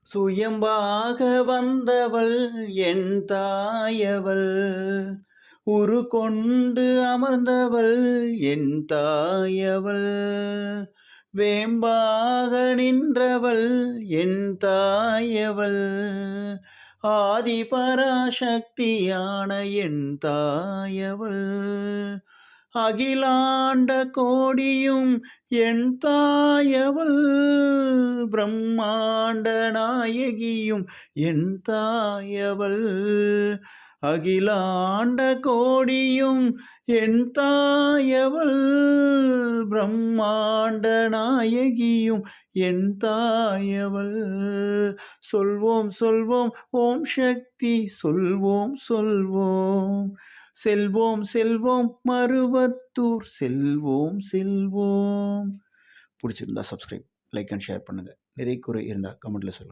சுயம்பாக வந்தவள் என் தாயவள், உருக்கொண்டு அமர்ந்தவள் என் தாயவள், வேம்பாக நின்றவள் என் தாயவள், ஆதிபராசக்தியான என் தாயவள், அகிலாண்ட கோடியும் என் தாயவள், பிரம்மாண்ட நாயகியும் என் தாயவள், அகிலாண்ட கோடியும் என் தாயவள், பிரம்மாண்ட நாயகியும் என் தாயவள். சொல்வோம் சொல்வோம் ஓம் சக்தி, சொல்வோம் சொல்வோம், செல்வோம் செல்வோம் மருவத்தூர், செல்வோம் செல்வோம். பிடிச்சிருந்தா சப்ஸ்கிரைப், லைக் அண்ட் ஷேர் பண்ணுங்கள். நிறை குறை இருந்தால் கமெண்ட்டில் சொல்லுங்கள்.